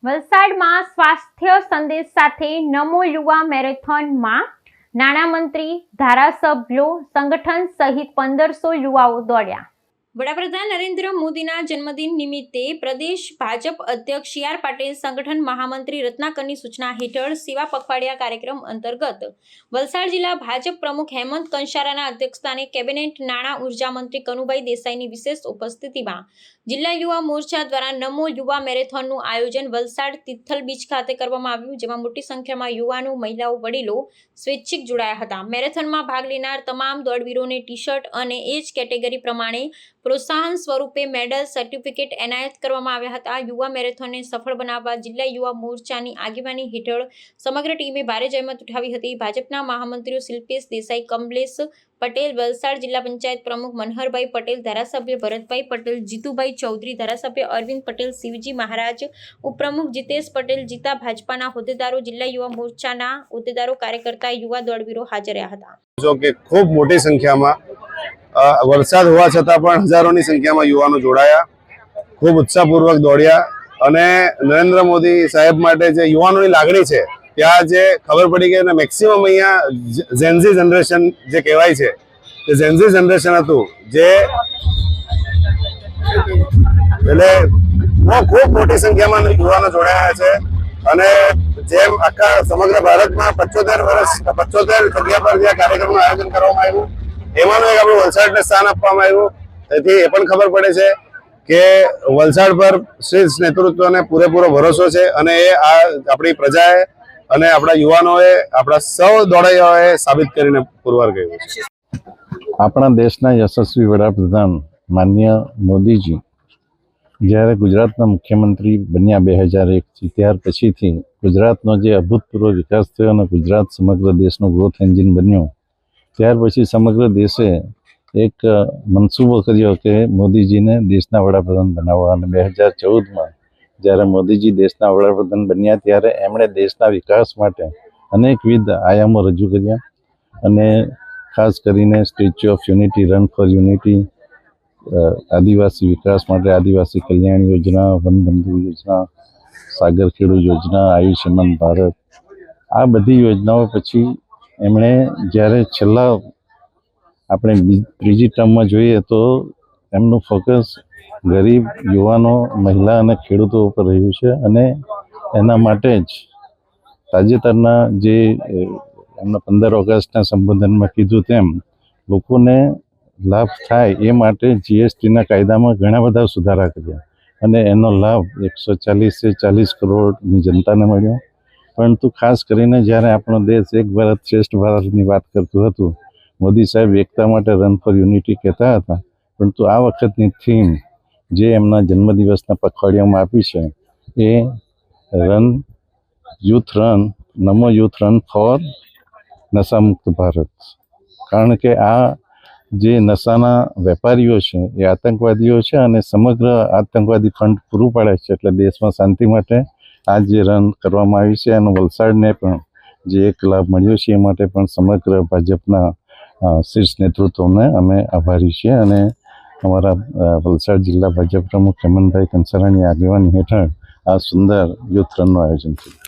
વલસાડમાં સ્વાસ્થ્ય સંદેશ સાથે નમો યુવા મેરેથોનમાં નાણામંત્રી, ધારાસભ્યો, સંગઠન સહિત 1500 યુવાઓ દોડ્યા। વડાપ્રધાન નરેન્દ્ર મોદીના જન્મદિન નિમિત્તે પ્રદેશ ભાજપ અધ્યક્ષ સી આર પાટીલ, સંગઠન મહામંત્રી રત્નાકરની સૂચના હેઠળ સેવા પખવાડિયા કાર્યક્રમ અંતર્ગત વલસાડ જિલ્લા ભાજપ પ્રમુખ હેમંત કંસારાના અધ્યક્ષસ્થાને કેબિનેટ, નાણાં, ઉર્જા મંત્રી કનુભાઈ દેસાઈની વિશેષ ઉપસ્થિતિમાં જિલ્લા યુવા મોરચા દ્વારા નમો યુવા મેરેથોનનું આયોજન વલસાડ તિથલ બીચ ખાતે કરવામાં આવ્યું, જેમાં મોટી સંખ્યામાં યુવાનો, મહિલાઓ, વડીલો સ્વૈચ્છિક જોડાયા હતા। મેરેથોનમાં ભાગ લેનાર તમામ દોડવીરોને ટી-શર્ટ અને એજ કેટેગરી પ્રમાણે પ્રોત્સાહન સ્વરૂપે મેડલ, સર્ટિફિકેટ એનાયત કરવામાં આવ્યા હતા। યુવા મેરેથોનને સફળ બનાવવા જિલ્લા યુવા મોરચાની આગેવાની હેઠળ સમગ્ર ટીમે ભારે જહેમત ઉઠાવી હતી। ભાજપના મહામંત્રીઓ શિલ્પેશ દેસાઈ, કમલેશ પટેલ, વલસાડ જિલ્લા પંચાયત પ્રમુખ મનહરભાઈ પટેલ, ધારાસભ્ય ભરતભાઈ પટેલ, જીતુભાઈ ચૌધરી, ધારાસભ્ય અરવિંદ પટેલ, શિવજી મહારાજ, ઉપપ્રમુખ જીતેશ પટેલ, જીતા ભાજપાના હોદ્દેદારો, જિલ્લા યુવા મોરચાના હોદ્દેદારો, કાર્યકર્તા, યુવા દોડવીરો હાજર રહ્યા હતા। જો કે ખૂબ મોટી સંખ્યામાં વરસાદ હોવા છતાં પણ હજારોની સંખ્યામાં યુવાનો જોડાયા, ખૂબ ઉત્સાહપૂર્વક દોડ્યા અને નરેન્દ્ર મોદી સાહેબ માટે જે યુવાનોની લાગણી છે ત્યાં જે ખબર પડી ગઈ અને મેક્સિમમ અહીંયા ઝેનઝી જનરેશન જે કહેવાય છે તે ઝેનઝી જનરેશન હતું, જે એટલે ખૂબ મોટી સંખ્યામાં યુવાનો જોડાયા છે અને જેમ આખા સમગ્ર ભારતમાં 75 જગ્યા પર જે કાર્યક્રમનું આયોજન કરવામાં આવ્યું એમાંનું એક આપણું વલસાડને સ્થાન આપવામાં આવ્યું। તેથી એ પણ ખબર પડે છે કે વલસાડ પર શ્રેષ્ઠ નેતૃત્વને પૂરેપૂરો ભરોસો છે અને એ આ આપણી પ્રજાએ અને આપણા યુવાનોએ, આપણા સૌ દોડાઈઓએ સાબિત કરીને પુરવાર કર્યું છે। આપણા દેશના યશસ્વી વડાપ્રધાન માનનીય મોદીજી જ્યારે ગુજરાતના મુખ્યમંત્રી બન્યા 2001થી, ત્યાર પછીથી ગુજરાતનો જે અભૂતપૂર્વ વિકાસ થયો અને ગુજરાત સમગ્ર દેશનું ગ્રોથ એન્જિન બન્યું, ત્યાર પછી સમગ્ર દેશે એક મનસૂબો કર્યો કે મોદીજીને દેશના વડાપ્રધાન બનાવવા, અને 2014માં જ્યારે મોદીજી દેશના વડાપ્રધાન બન્યા ત્યારે એમણે દેશના વિકાસ માટે અનેકવિધ આયામો રજૂ કર્યા અને ખાસ કરીને statue of unity, run for unity, આદિવાસી વિકાસ માટે આદિવાસી કલ્યાણ યોજના, વનબંધુ યોજના, સાગર ખેડુ યોજના, આયુષ્યમાન ભારત, આ બધી યોજનાઓ પછી એમણે જ્યારે છેલ્લા આપણે ત્રીજી ટર્મમાં જોઈએ તો એમનું ફોકસ ગરીબ, યુવાનો, મહિલા અને ખેડૂતો ઉપર રહ્યું છે અને એના માટે જ તાજેતરના જે એમના 15 ઓગસ્ટના સંબોધનમાં કીધું તેમ લોકોને લાભ થાય એ માટે જીએસટીના કાયદામાં ઘણા બધા સુધારા કર્યા અને એનો લાભ 140 કરોડની જનતાને મળ્યો। પરંતુ ખાસ કરીને જ્યારે આપણો દેશ એક ભારત શ્રેષ્ઠ ભારતની વાત કરતું હતું, મોદી સાહેબ એકતા માટે રન ફોર યુનિટી કહેતા હતા, પરંતુ આ વખતની થીમ જે એમના જન્મદિવસના પખવાડિયામાં આપી છે એ નમો યુથ રન ફોર નશામુક્ત ભારત। કારણ કે આ જે નશાના વેપારીઓ છે એ આતંકવાદીઓ છે અને સમગ્ર આતંકવાદી ફંડ પૂરું પાડે છે, એટલે દેશમાં શાંતિ માટે આ જે રન કરવામાં આવી છે એનો વલસાડને પણ જે એક લાભ મળ્યો છે એ માટે પણ સમગ્ર ભાજપના શીર્ષ નેતૃત્વને અમે આભારી છીએ અને અમારા વલસાડ જિલ્લા ભાજપ પ્રમુખ હેમંતભાઈ કંસારાની આગેવાની હેઠળ આ સુંદર યુથ રનનું આયોજન થયું।